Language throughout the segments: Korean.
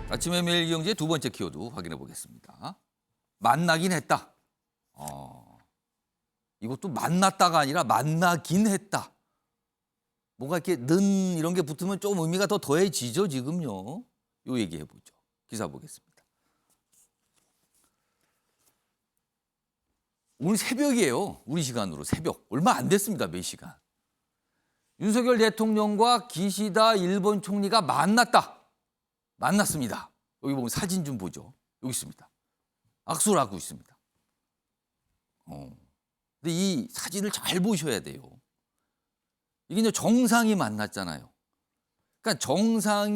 아침의 매일경제 두 번째 키워드 확인해 보겠습니다. 만나긴 했다. 이것도 만났다가 아니라 만나긴 했다. 뭔가 이렇게 는 이런 게 붙으면 좀 의미가 더 더해지죠, 지금요. 요 얘기해 보죠. 기사 보겠습니다. 오늘 새벽이에요. 우리 시간으로 새벽. 얼마 안 됐습니다, 몇 시간. 윤석열 대통령과 기시다 일본 총리가 만났습니다. 여기 보면 사진 좀 보죠. 여기 있습니다. 악수를 하고 있습니다. 근데 이 사진을 잘 보셔야 돼요. 이게 이제 정상이 만났잖아요. 그러니까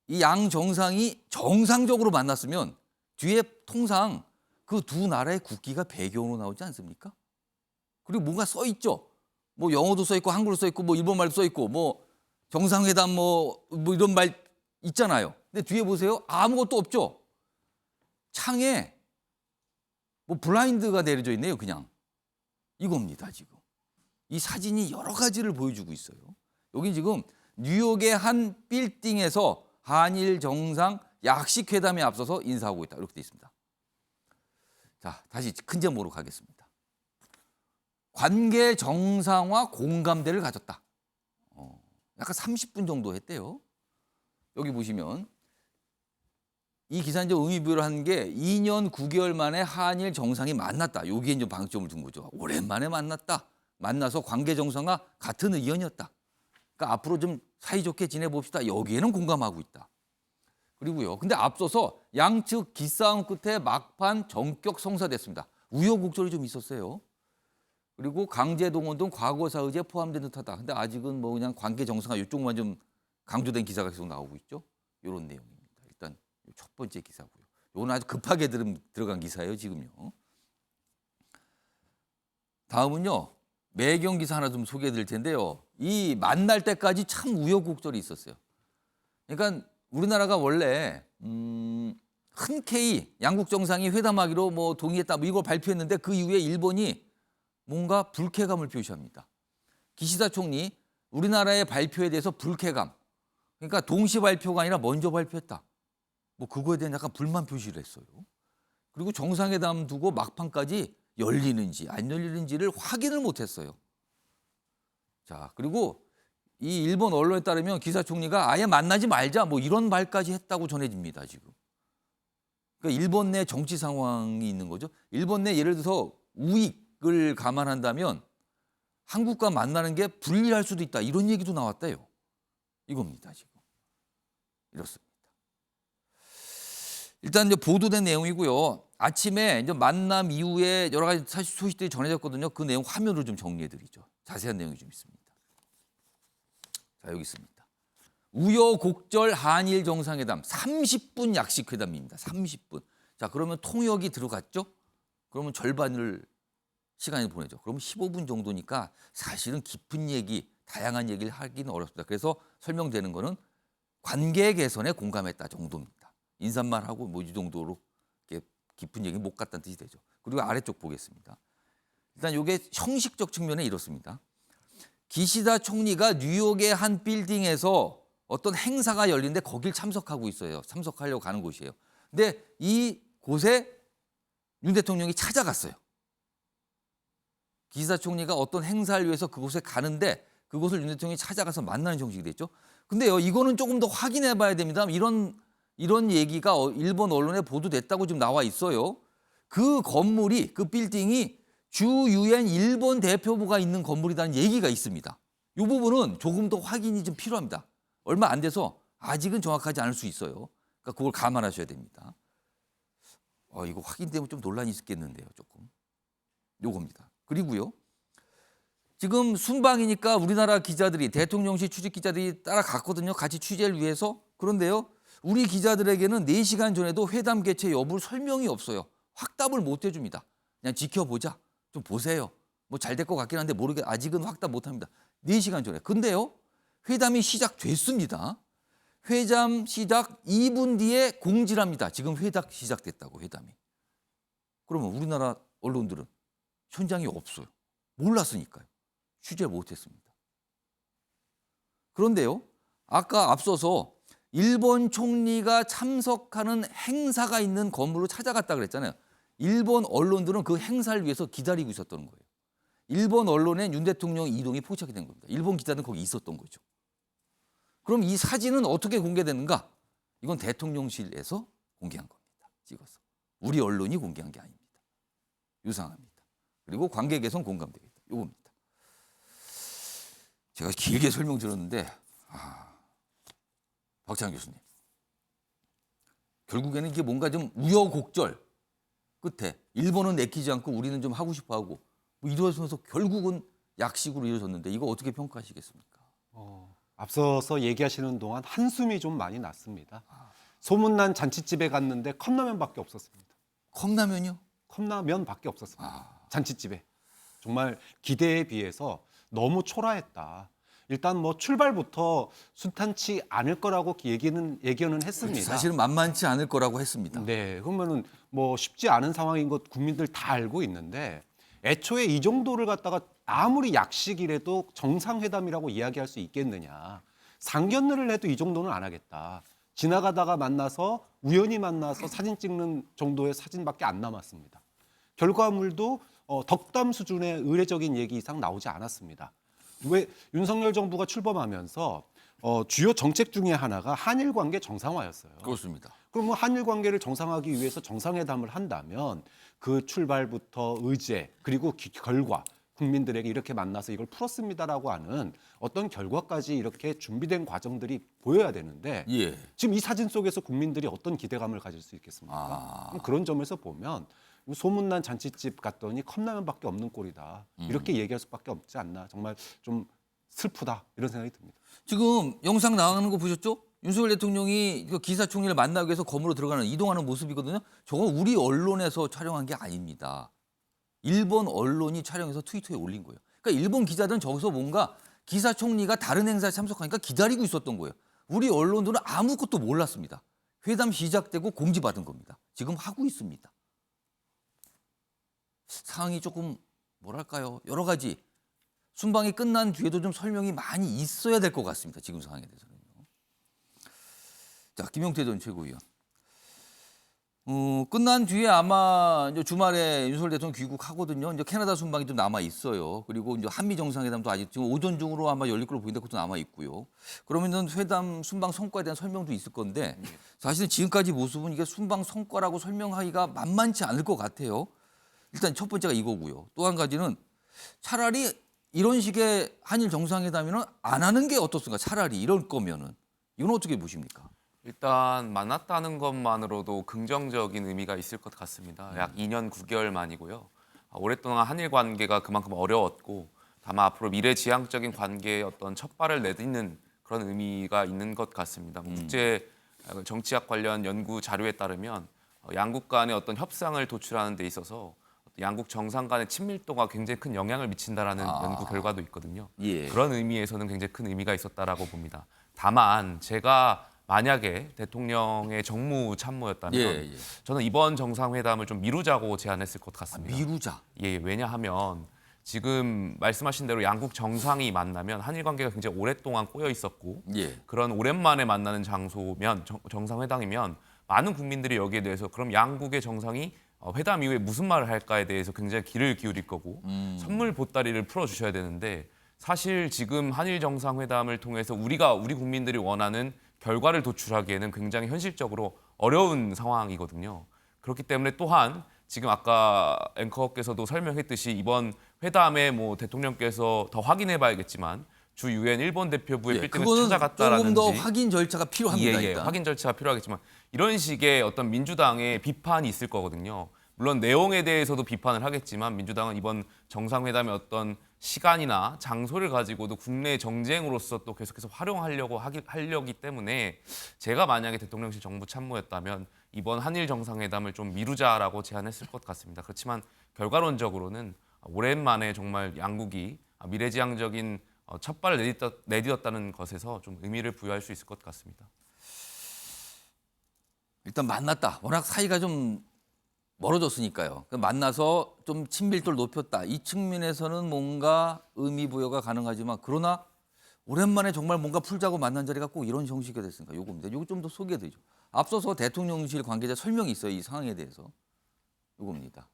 이 양 정상이 정상적으로 만났으면 뒤에 통상 그 두 나라의 국기가 배경으로 나오지 않습니까? 그리고 뭔가 써 있죠. 뭐 영어도 써 있고 한글도 써 있고 뭐 일본말도 써 있고 뭐 정상회담 뭐 이런 말 있잖아요. 근데 뒤에 보세요. 아무것도 없죠. 창에 뭐 블라인드가 내려져 있네요. 그냥 이겁니다. 지금 이 사진이 여러 가지를 보여주고 있어요. 여기 지금 뉴욕의 한 빌딩에서 한일 정상 약식 회담에 앞서서 인사하고 있다. 이렇게 돼 있습니다. 자, 다시 큰 제목으로 가겠습니다. 관계 정상화 공감대를 가졌다. 약간 30분 정도 했대요. 여기 보시면 이 기사 이제 의미부여를 한 게 2년 9개월 만에 한일 정상이 만났다. 여기에 이제 방점을 둔 거죠. 오랜만에 만났다. 만나서 관계 정상화 같은 의견이었다. 그러니까 앞으로 좀 사이좋게 지내봅시다. 여기에는 공감하고 있다. 그리고요. 근데 앞서서 양측 기싸움 끝에 막판 전격 성사됐습니다. 우여곡절이 좀 있었어요. 그리고 강제동원 등 과거 사의제 포함된 듯하다. 근데 아직은 뭐 그냥 관계 정상화 이쪽만 좀 강조된 기사가 계속 나오고 있죠. 이런 내용입니다. 일단 첫 번째 기사고요. 이건 아주 급하게 들어간 기사예요, 지금요. 다음은요. 매경 기사 하나 좀 소개해 드릴 텐데요. 이 만날 때까지 참 우여곡절이 있었어요. 그러니까 우리나라가 원래 흔쾌히 양국 정상이 회담하기로 뭐 동의했다 뭐 이걸 발표했는데 그 이후에 일본이 뭔가 불쾌감을 표시합니다. 기시다 총리 우리나라의 발표에 대해서 불쾌감. 그러니까 동시 발표가 아니라 먼저 발표했다. 뭐 그거에 대한 약간 불만 표시를 했어요. 그리고 정상회담 두고 막판까지 열리는지 안 열리는지를 확인을 못했어요. 자, 그리고 이 일본 언론에 따르면 기시다 총리가 아예 만나지 말자 뭐 이런 말까지 했다고 전해집니다. 지금. 그러니까 일본 내 정치 상황이 있는 거죠. 일본 내 예를 들어서 우익을 감안한다면 한국과 만나는 게 불리할 수도 있다. 이런 얘기도 나왔대요. 이겁니다. 지금. 이렇습니다. 일단 이제 보도된 내용이고요. 아침에 이제 만남 이후에 여러 가지 소식들이 전해졌거든요. 그 내용 화면으로 좀 정리해드리죠. 자세한 내용이 좀 있습니다. 자, 여기 있습니다. 우여곡절 한일 정상회담 30분 약식 회담입니다. 30분. 자, 그러면 통역이 들어갔죠? 그러면 절반을 시간을 보내죠. 그러면 15분 정도니까 사실은 깊은 얘기, 다양한 얘기를 하기는 어렵습니다. 그래서 설명되는 거는 관계 개선에 공감했다 정도입니다. 인사말 하고 뭐 이 정도로 이렇게 깊은 얘기 못 갔다는 뜻이 되죠. 그리고 아래쪽 보겠습니다. 일단 이게 형식적 측면에 이렇습니다. 기시다 총리가 뉴욕의 한 빌딩에서 어떤 행사가 열리는데 거길 참석하고 있어요. 참석하려고 가는 곳이에요. 근데 이 곳에 윤 대통령이 찾아갔어요. 기시다 총리가 어떤 행사를 위해서 그곳에 가는데 그곳을 윤 대통령이 찾아가서 만나는 형식이 됐죠. 근데요, 이거는 조금 더 확인해 봐야 됩니다. 이런 얘기가 일본 언론에 보도됐다고 지금 나와 있어요. 그 건물이, 그 빌딩이 주 유엔 일본 대표부가 있는 건물이라는 얘기가 있습니다. 이 부분은 조금 더 확인이 좀 필요합니다. 얼마 안 돼서 아직은 정확하지 않을 수 있어요. 그러니까 그걸 감안하셔야 됩니다. 이거 확인되면 좀 논란이 있겠는데요, 조금. 요겁니다. 그리고요. 지금 순방이니까 우리나라 기자들이 대통령실 출입 기자들이 따라갔거든요. 같이 취재를 위해서. 그런데요. 우리 기자들에게는 4시간 전에도 회담 개최 여부를 설명이 없어요. 확답을 못 해줍니다. 그냥 지켜보자. 좀 보세요. 뭐 잘 될 것 같긴 한데 아직은 확답 못합니다. 4시간 전에. 근데요. 회담이 시작됐습니다. 회담 시작 2분 뒤에 공지를 합니다. 지금 회담 시작됐다고 회담이. 그러면 우리나라 언론들은 현장에 없어요. 몰랐으니까요. 취재를 못했습니다. 그런데요. 아까 앞서서 일본 총리가 참석하는 행사가 있는 건물로 찾아갔다 그랬잖아요. 일본 언론들은 그 행사를 위해서 기다리고 있었던 거예요. 일본 언론엔 윤 대통령 이동이 포착이 된 겁니다. 일본 기자들은 거기 있었던 거죠. 그럼 이 사진은 어떻게 공개되는가? 이건 대통령실에서 공개한 겁니다. 찍어서. 우리 언론이 공개한 게 아닙니다. 유상합니다. 그리고 관객에선 공감되겠다. 이겁니다. 제가 길게 설명드렸는데 박찬 교수님. 결국에는 이게 뭔가 좀 우여곡절 끝에 일본은 내키지 않고 우리는 좀 하고 싶어하고 뭐 이러면서 결국은 약식으로 이루어졌는데 이거 어떻게 평가하시겠습니까? 앞서서 얘기하시는 동안 한숨이 좀 많이 났습니다. 소문난 잔치집에 갔는데 컵라면밖에 없었습니다. 컵라면요? 컵라면밖에 없었습니다. 잔치집에. 정말 기대에 비해서 너무 초라했다. 일단 뭐 출발부터 순탄치 않을 거라고 예견은 했습니다. 사실은 만만치 않을 거라고 했습니다. 네, 그러면은 뭐 쉽지 않은 상황인 것 국민들 다 알고 있는데 애초에 이 정도를 갖다가 아무리 약식이라도 정상회담이라고 이야기할 수 있겠느냐. 상견례를 해도 이 정도는 안 하겠다. 지나가다가 만나서 우연히 만나서 사진 찍는 정도의 사진밖에 안 남았습니다. 결과물도 덕담 수준의 의례적인 얘기 이상 나오지 않았습니다. 왜 윤석열 정부가 출범하면서 주요 정책 중에 하나가 한일 관계 정상화였어요. 그렇습니다. 그럼 뭐 한일 관계를 정상화하기 위해서 정상회담을 한다면 그 출발부터 의제 그리고 결과 국민들에게 이렇게 만나서 이걸 풀었습니다라고 하는 어떤 결과까지 이렇게 준비된 과정들이 보여야 되는데 예. 지금 이 사진 속에서 국민들이 어떤 기대감을 가질 수 있겠습니까? 그럼 그런 점에서 보면 소문난 잔치집 갔더니 컵라면밖에 없는 꼴이다. 이렇게 얘기할 수밖에 없지 않나. 정말 좀 슬프다 이런 생각이 듭니다. 지금 영상 나가는 거 보셨죠? 윤석열 대통령이 그 기사총리를 만나기 위해서 건물로 들어가는 이동하는 모습이거든요. 저건 우리 언론에서 촬영한 게 아닙니다. 일본 언론이 촬영해서 트위터에 올린 거예요. 그러니까 일본 기자들은 저기서 뭔가 기사총리가 다른 행사에 참석하니까 기다리고 있었던 거예요. 우리 언론들은 아무것도 몰랐습니다. 회담 시작되고 공지받은 겁니다. 지금 하고 있습니다. 상황이 조금 뭐랄까요? 여러 가지 순방이 끝난 뒤에도 좀 설명이 많이 있어야 될 것 같습니다. 지금 상황에 대해서는요. 자, 김용태 전 최고위원. 끝난 뒤에 아마 이제 주말에 윤석열 대통령 귀국하거든요. 이제 캐나다 순방이 좀 남아 있어요. 그리고 이제 한미 정상회담도 아직 지금 오전 중으로 아마 열릴 걸로 보이는데 그것도 남아 있고요. 그러면은 회담 순방 성과에 대한 설명도 있을 건데 사실은 지금까지 모습은 이게 순방 성과라고 설명하기가 만만치 않을 것 같아요. 일단 첫 번째가 이거고요. 또 한 가지는 차라리 이런 식의 한일 정상회담이는 안 하는 게 어떻습니까? 차라리 이럴 거면은 이건 어떻게 보십니까? 일단 만났다는 것만으로도 긍정적인 의미가 있을 것 같습니다. 약 2년 9개월 만이고요. 오랫동안 한일 관계가 그만큼 어려웠고 다만 앞으로 미래지향적인 관계의 어떤 첫발을 내딛는 그런 의미가 있는 것 같습니다. 국제 정치학 관련 연구 자료에 따르면 양국 간의 어떤 협상을 도출하는 데 있어서 양국 정상 간의 친밀도가 굉장히 큰 영향을 미친다라는 연구 결과도 있거든요. 예. 그런 의미에서는 굉장히 큰 의미가 있었다라고 봅니다. 다만 제가 만약에 대통령의 정무 참모였다면 예. 저는 이번 정상회담을 좀 미루자고 제안했을 것 같습니다. 미루자. 예, 왜냐하면 지금 말씀하신 대로 양국 정상이 만나면 한일 관계가 굉장히 오랫동안 꼬여 있었고 예. 그런 오랜만에 만나는 장소면 정상회담이면 많은 국민들이 여기에 대해서 그럼 양국의 정상이 회담 이후에 무슨 말을 할까에 대해서 굉장히 귀를 기울일 거고 선물 보따리를 풀어주셔야 되는데 사실 지금 한일 정상회담을 통해서 우리 국민들이 원하는 결과를 도출하기에는 굉장히 현실적으로 어려운 상황이거든요. 그렇기 때문에 또한 지금 아까 앵커께서도 설명했듯이 이번 회담에 뭐 대통령께서 더 확인해봐야겠지만 주 유엔 일본 대표부의 빌딩을 그거는 찾아갔다라든지 조금 더 확인 절차가 필요합니다. 예, 일단. 확인 절차가 필요하겠지만 이런 식의 어떤 민주당의 비판이 있을 거거든요. 물론 내용에 대해서도 비판을 하겠지만 민주당은 이번 정상회담의 어떤 시간이나 장소를 가지고도 국내 정쟁으로서 또 계속해서 활용하려고 하려기 때문에 제가 만약에 대통령실 정부 참모였다면 이번 한일 정상회담을 좀 미루자라고 제안했을 것 같습니다. 그렇지만 결과론적으로는 오랜만에 정말 양국이 미래지향적인 첫발을 내딛었다는 것에서 좀 의미를 부여할 수 있을 것 같습니다. 일단 만났다. 워낙 사이가 좀 멀어졌으니까요. 만나서 좀 친밀도를 높였다. 이 측면에서는 뭔가 의미 부여가 가능하지만 그러나 오랜만에 정말 뭔가 풀자고 만난 자리가 꼭 이런 형식이 됐으니까 요겁니다. 요거 좀 더 소개해드리죠. 앞서서 대통령실 관계자 설명이 있어요. 이 상황에 대해서. 요겁니다.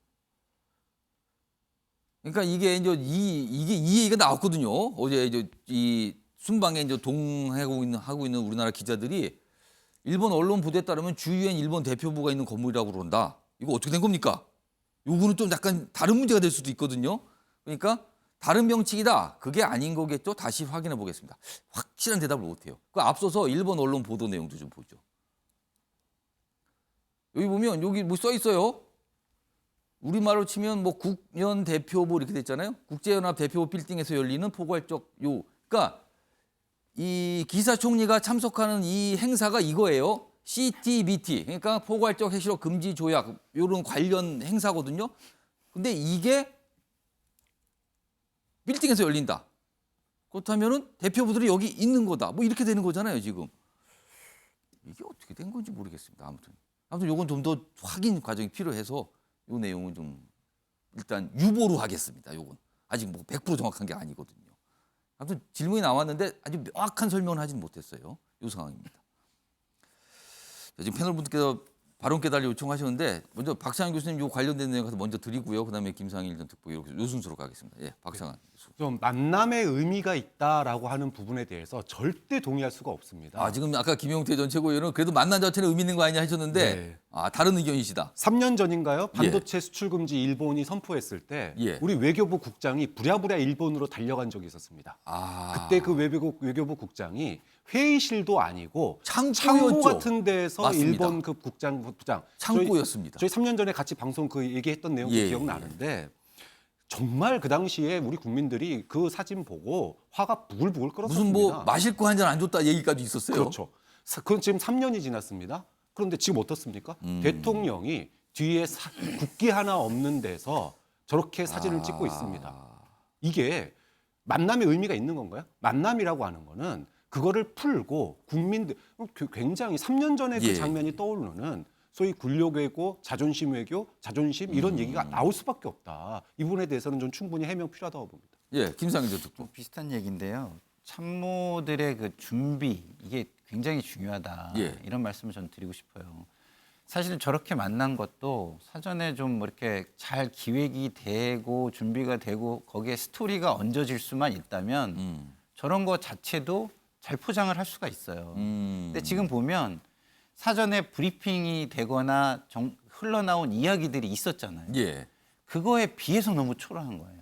그러니까 이게 이제 이 얘기가 나왔거든요. 어제 이제 이 순방에 이제 하고 있는 우리나라 기자들이 일본 언론 보도에 따르면 주유엔 일본 대표부가 있는 건물이라고 그런다. 이거 어떻게 된 겁니까? 요거는 좀 약간 다른 문제가 될 수도 있거든요. 그러니까 다른 명칭이다. 그게 아닌 거겠죠. 다시 확인해 보겠습니다. 확실한 대답을 못 해요. 그 앞서서 일본 언론 보도 내용도 좀 보죠. 여기 보면 여기 뭐 써 있어요. 우리말로 치면 뭐 국연 대표부 이렇게 됐잖아요. 국제연합 대표부 빌딩에서 열리는 포괄적 그러니까 이 기사총리가 참석하는 이 행사가 이거예요. CTBT 그러니까 포괄적 핵실험 금지 조약 이런 관련 행사거든요. 근데 이게 빌딩에서 열린다. 그렇다면은 대표부들이 여기 있는 거다. 뭐 이렇게 되는 거잖아요, 지금. 이게 어떻게 된 건지 모르겠습니다. 아무튼 요건 좀 더 확인 과정이 필요해서 요 내용은 좀 일단 유보로 하겠습니다. 요건 아직 뭐 100% 정확한 게 아니거든요. 아무튼 질문이 나왔는데 아주 명확한 설명을 하지는 못했어요. 요 상황입니다. 자, 지금 패널 분들께서 발언 깨달을 요청하셨는데 먼저 박상현 교수님 요 관련된 내용 가서 먼저 드리고요. 그다음에 김상일 전 특보 이렇게 요 순서로 가겠습니다. 예, 박상현 교수. 좀 만남의 의미가 있다라고 하는 부분에 대해서 절대 동의할 수가 없습니다. 아 지금 아까 김용태 전 최고위원은 그래도 만난 자체는 의미 있는 거 아니냐 하셨는데 네. 아 다른 의견이시다. 3년 전인가요? 반도체 수출 금지 일본이 선포했을 때 예. 우리 외교부 국장이 부랴부랴 일본으로 달려간 적이 있었습니다. 아 그때 그 외교부 국장이 회의실도 아니고 창고 창고였죠. 같은 데서 맞습니다. 일본 그 부장 창고였습니다. 저희 3년 전에 같이 방송 그 얘기했던 내용도 예, 기억나는데 정말 그 당시에 우리 국민들이 그 사진 보고 화가 부글부글 끓었습니다. 무슨 뭐 마실 거 한 잔 안 줬다 얘기까지 있었어요. 그렇죠. 그건 지금 3년이 지났습니다. 그런데 지금 어떻습니까? 대통령이 뒤에 국기 하나 없는 데서 저렇게 사진을 찍고 있습니다. 이게 만남의 의미가 있는 건가요? 만남이라고 하는 거는 그거를 풀고 국민들 굉장히 3년 전에 그 예. 장면이 떠오르는 소위 군력 외교, 자존심 외교, 자존심 이런 얘기가 나올 수밖에 없다. 이 부분에 대해서는 좀 충분히 해명 필요하다고 봅니다. 예, 김상일 전 특보. 비슷한 얘기인데요. 참모들의 그 준비 이게 굉장히 중요하다. 예. 이런 말씀을 전 드리고 싶어요. 사실은 저렇게 만난 것도 사전에 좀 이렇게 잘 기획이 되고 준비가 되고 거기에 스토리가 얹어질 수만 있다면 저런 거 자체도 잘 포장을 할 수가 있어요. 근데 지금 보면 사전에 브리핑이 되거나 흘러나온 이야기들이 있었잖아요. 예. 그거에 비해서 너무 초라한 거예요.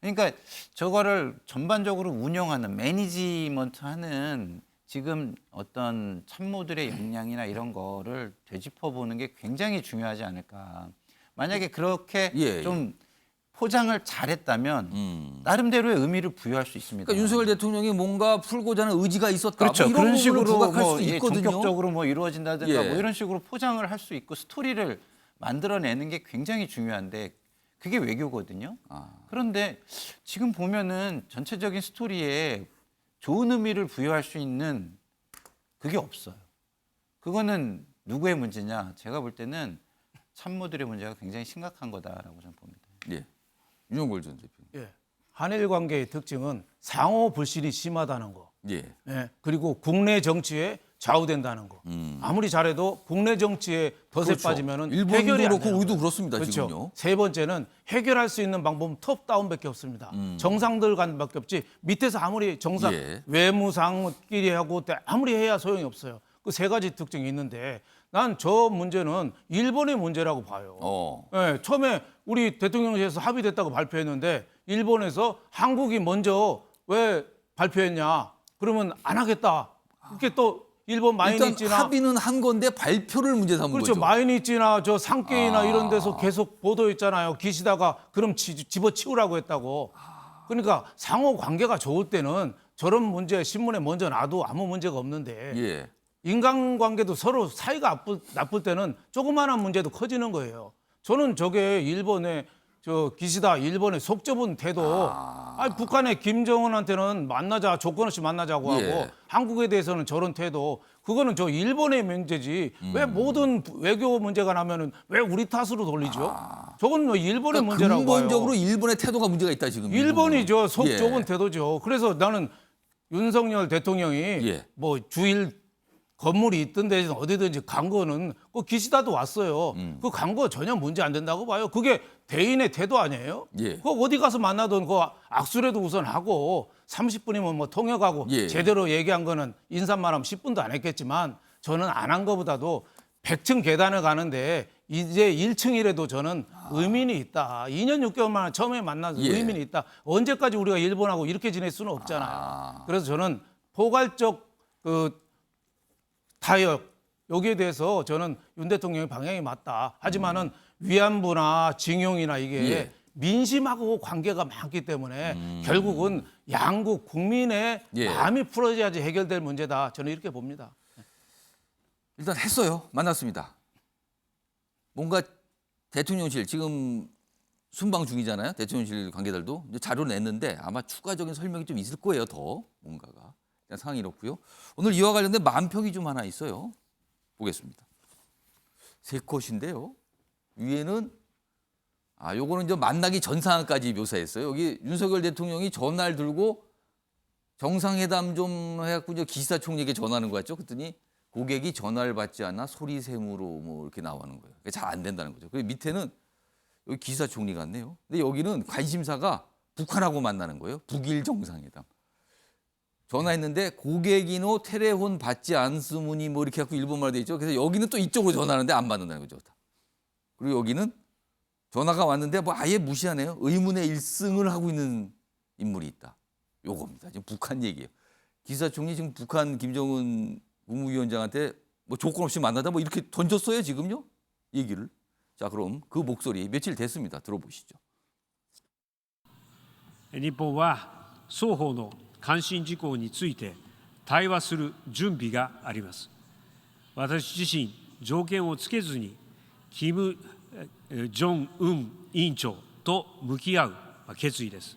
그러니까 저거를 전반적으로 운영하는 매니지먼트하는 지금 어떤 참모들의 역량이나 이런 거를 되짚어보는 게 굉장히 중요하지 않을까. 만약에 그렇게 예, 좀 포장을 잘했다면 나름대로의 의미를 부여할 수 있습니다. 그러니까 윤석열 대통령이 뭔가 풀고자 하는 의지가 있었다. 그렇죠. 뭐 이런 그런 부분을 식으로 부각할 뭐 수도 예, 있거든요. 전격적으로 뭐 이루어진다든가 예. 뭐 이런 식으로 포장을 할 수 있고 스토리를 만들어내는 게 굉장히 중요한데 그게 외교거든요. 그런데 지금 보면은 전체적인 스토리에 좋은 의미를 부여할 수 있는 그게 없어요. 그거는 누구의 문제냐? 제가 볼 때는 참모들의 문제가 굉장히 심각한 거다라고 저는 봅니다. 예. 윤용걸 전 대표. 예. 한일 관계의 특징은 상호 불신이 심하다는 거. 예. 예. 그리고 국내 정치에 좌우된다는 거. 아무리 잘해도 국내 정치에 덫에 그렇죠. 빠지면은 일본도 해결이 안 그렇고 되는 우리도 거예요. 그렇습니다, 그렇죠. 지금요. 세 번째는 해결할 수 있는 방법은 톱다운밖에 없습니다. 정상들 간밖에 없지 밑에서 아무리 정상 예. 외무상끼리 하고 아무리 해야 소용이 없어요. 그 세 가지 특징이 있는데 난 저 문제는 일본의 문제라고 봐요. 예, 처음에 우리 대통령실에서 합의됐다고 발표했는데 일본에서 한국이 먼저 왜 발표했냐? 그러면 안 하겠다. 이렇게 또 일본 일단 마이니찌나 합의는 한 건데 발표를 문제 삼은 그렇죠. 거죠. 마이니찌나 저 상계이나 이런 데서 계속 보도했잖아요. 기시다가 그럼 집어치우라고 했다고. 그러니까 상호 관계가 좋을 때는 저런 문제 신문에 먼저 놔도 아무 문제가 없는데 예. 인간관계도 서로 사이가 나쁠 때는 조그마한 문제도 커지는 거예요. 저는 저게 일본의 저 기시다 일본의 속 좁은 태도. 아니, 북한의 김정은한테는 만나자 조건 없이 만나자고 예. 하고 한국에 대해서는 저런 태도. 그거는 저 일본의 문제지. 왜 모든 외교 문제가 나면은 왜 우리 탓으로 돌리죠? 저건 뭐 일본의 그러니까 문제라고 근본적으로 봐요. 일본의 태도가 문제가 있다 지금. 일본이죠. 속 예. 좁은 태도죠. 그래서 나는 윤석열 대통령이 예. 뭐 주일 건물이 있던 데서 어디든지 간 거는 그 기시다도 왔어요. 그 간 거 전혀 문제 안 된다고 봐요. 그게 대인의 태도 아니에요? 예. 그 어디 가서 만나던 그 악수라도 우선 하고 30분이면 뭐 통역하고 예. 제대로 얘기한 거는 인사만 하면 10분도 안 했겠지만 저는 안 한 거보다도 100층 계단을 가는데 이제 1층이라도 저는 의미는 있다. 2년 6개월 만에 처음에 만나서 예. 의미는 있다. 언제까지 우리가 일본하고 이렇게 지낼 수는 없잖아요. 그래서 저는 포괄적 그 타협 여기에 대해서 저는 윤 대통령의 방향이 맞다. 하지만은 위안부나 징용이나 이게 예. 민심하고 관계가 많기 때문에 결국은 양국 국민의 예. 마음이 풀어져야지 해결될 문제다. 저는 이렇게 봅니다. 일단 했어요. 만났습니다. 뭔가 대통령실 지금 순방 중이잖아요. 대통령실 관계들도 이제 자료를 냈는데 아마 추가적인 설명이 좀 있을 거예요. 더 뭔가가 일단 상황이 이렇고요. 오늘 이와 관련된 만평이 좀 하나 있어요. 보겠습니다. 세 컷인데요. 위에는 요거는 이제 만나기 전 상황까지 묘사했어요. 여기 윤석열 대통령이 전화를 들고 정상회담 좀 해갖고 이제 기시다총리에게 전화하는 거 같죠. 그랬더니 고객이 전화를 받지 않아 소리샘으로 뭐 이렇게 나오는 거예요. 잘 안 된다는 거죠. 그리고 밑에는 여기 기시다총리 같네요. 근데 여기는 관심사가 북한하고 만나는 거예요. 북일 정상회담. 전화했는데 고객이노 테레폰 받지 않으무니 뭐 이렇게 갖고 일본말로 돼 있죠. 그래서 여기는 또 이쪽으로 전화하는데 안 받는다는 거죠. 그리고 여기는 전화가 왔는데 뭐 아예 무시하네요. 의문의 일승을 하고 있는 인물이 있다. 요겁니다. 지금 북한 얘기예요. 기시다총리 지금 북한 김정은 국무위원장한테 뭐 조건 없이 만나다 뭐 이렇게 던졌어요 지금요 얘기를. 자 그럼 그 목소리 며칠 됐습니다. 들어보시죠. 日本は双方の関心事項について対話する準備があります。私自身、条件をつけずにキム・ジョンウン委員長と向き合う決意です。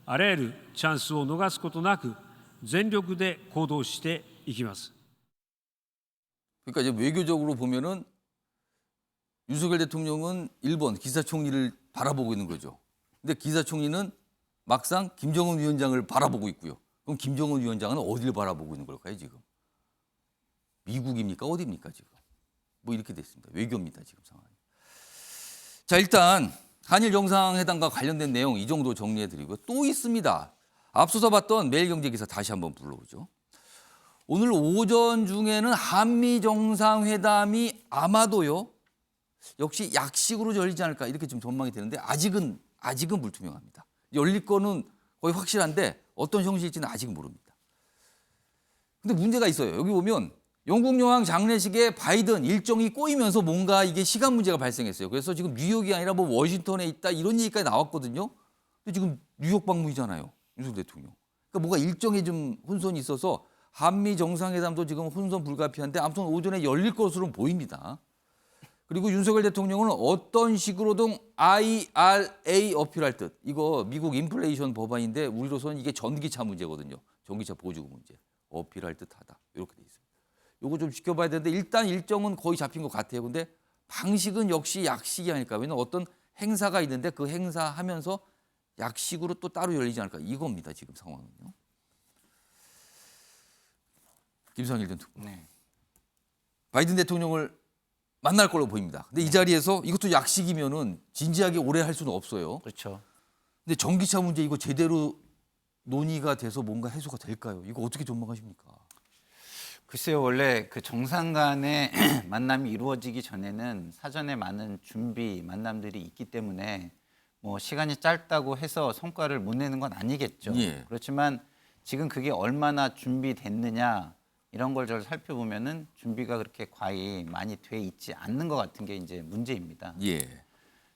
あらゆるチャンスを逃すことなく全力で行動していきます。 그러니까 이제 외교적으로 보면은 윤석열 대통령은 일본 기시다총리를 바라보고 있는 거죠. 근데 기시다총리는 막상 김정은 위원장을 바라보고 있고요. 그럼 김정은 위원장은 어디를 바라보고 있는 걸까요, 지금? 미국입니까? 어디입니까, 지금? 뭐 이렇게 됐습니다. 외교입니다, 지금 상황이. 자, 일단 한일 정상회담과 관련된 내용 이 정도 정리해 드리고요. 또 있습니다. 앞서서 봤던 매일경제 기사 다시 한번 불러오죠. 오늘 오전 중에는 한미 정상회담이 아마도요. 역시 약식으로 열리지 않을까 이렇게 좀 전망이 되는데 아직은 불투명합니다. 열릴 거는 거의 확실한데 어떤 형식일지는 아직 모릅니다. 근데 문제가 있어요. 여기 보면 영국 여왕 장례식에 바이든 일정이 꼬이면서 뭔가 이게 시간 문제가 발생했어요. 그래서 지금 뉴욕이 아니라 뭐 워싱턴에 있다 이런 얘기까지 나왔거든요. 근데 지금 뉴욕 방문이잖아요. 윤석열 대통령. 그러니까 뭔가 일정에 좀 혼선이 있어서 한미 정상회담도 지금 혼선 불가피한데 아무튼 오전에 열릴 것으로 보입니다. 그리고 윤석열 대통령은 어떤 식으로든 IRA 어필할 듯. 이거 미국 인플레이션 법안인데 우리로서는 이게 전기차 문제거든요. 전기차 보조금 문제. 어필할 듯하다. 이렇게 돼 있습니다. 이거 좀 지켜봐야 되는데 일단 일정은 거의 잡힌 것 같아요. 근데 방식은 역시 약식이 아닐까. 왜냐면 어떤 행사가 있는데 그 행사하면서 약식으로 또 따로 열리지 않을까. 이겁니다. 지금 상황은요. 김성일 전 특보. 네. 바이든 대통령을 만날 걸로 보입니다. 근데 이 자리에서 이것도 약식이면은 진지하게 오래 할 수는 없어요. 그렇죠. 근데 전기차 문제 이거 제대로 논의가 돼서 뭔가 해소가 될까요? 이거 어떻게 전망하십니까? 글쎄요, 원래 그 정상 간의 만남이 이루어지기 전에는 사전에 많은 준비 만남들이 있기 때문에 뭐 시간이 짧다고 해서 성과를 못 내는 건 아니겠죠. 예. 그렇지만 지금 그게 얼마나 준비됐느냐 이런 걸 좀 살펴보면은 준비가 그렇게 과히 많이 돼 있지 않는 것 같은 게 이제 문제입니다. 예.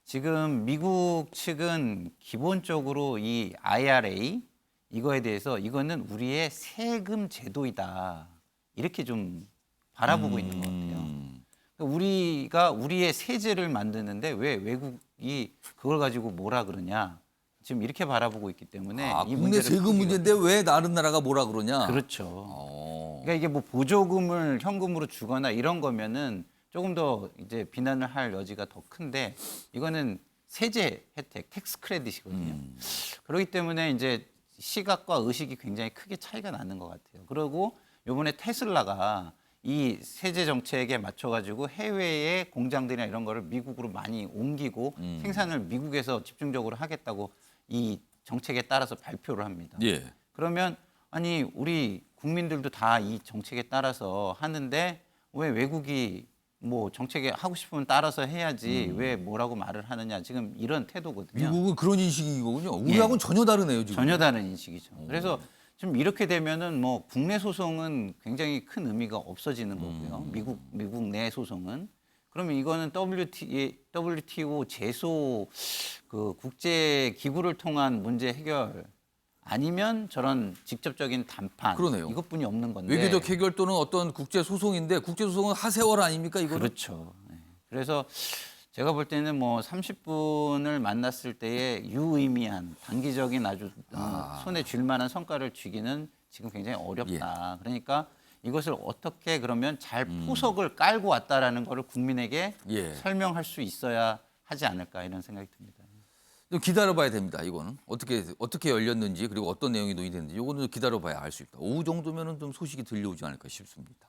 지금 미국 측은 기본적으로 이 IRA 이거에 대해서 이거는 우리의 세금 제도이다 이렇게 좀 바라보고 있는 것 같아요. 우리가 우리의 세제를 만드는데 왜 외국이 미국이 그걸 가지고 뭐라 그러냐 지금 이렇게 바라보고 있기 때문에 이 국내 문제를 세금 풀기가- 문제인데 왜 다른 나라가 뭐라 그러냐? 그렇죠. 어. 그러니까 이게 뭐 보조금을 현금으로 주거나 이런 거면은 조금 더 이제 비난을 할 여지가 더 큰데 이거는 세제 혜택, 텍스 크레딧이거든요. 그렇기 때문에 이제 시각과 의식이 굉장히 크게 차이가 나는 것 같아요. 그리고 이번에 테슬라가 이 세제 정책에 맞춰가지고 해외의 공장들이나 이런 거를 미국으로 많이 옮기고 생산을 미국에서 집중적으로 하겠다고 이 정책에 따라서 발표를 합니다. 예. 그러면 아니 우리 국민들도 다 이 정책에 따라서 하는데 왜 외국이 뭐 정책에 하고 싶으면 따라서 해야지 왜 뭐라고 말을 하느냐 지금 이런 태도거든요. 미국은 그런 인식이거든요. 우리하고는 전혀 다르네요, 지금. 전혀 다른 인식이죠. 그래서 지금 이렇게 되면은 뭐 국내 소송은 굉장히 큰 의미가 없어지는 거고요. 미국 내 소송은 그러면 이거는 WTO 제소 그 국제 기구를 통한 문제 해결 아니면 저런 직접적인 담판 그러네요. 이것뿐이 없는 건데 외교적 해결 또는 어떤 국제 소송인데 국제 소송은 하세월 아닙니까, 이거는? 그렇죠. 네. 그래서 제가 볼 때는 뭐 30분을 만났을 때의 유의미한 단기적인 아주 손에 쥘 만한 성과를 쥐기는 지금 굉장히 어렵다. 그러니까 이것을 어떻게 그러면 잘 포석을 깔고 왔다라는 거를 국민에게 예. 설명할 수 있어야 하지 않을까 이런 생각이 듭니다. 좀 기다려봐야 됩니다. 이거는 어떻게 열렸는지 그리고 어떤 내용이 논의됐는지 이거는 기다려봐야 알 수 있다. 오후 정도면은 좀 소식이 들려오지 않을까 싶습니다.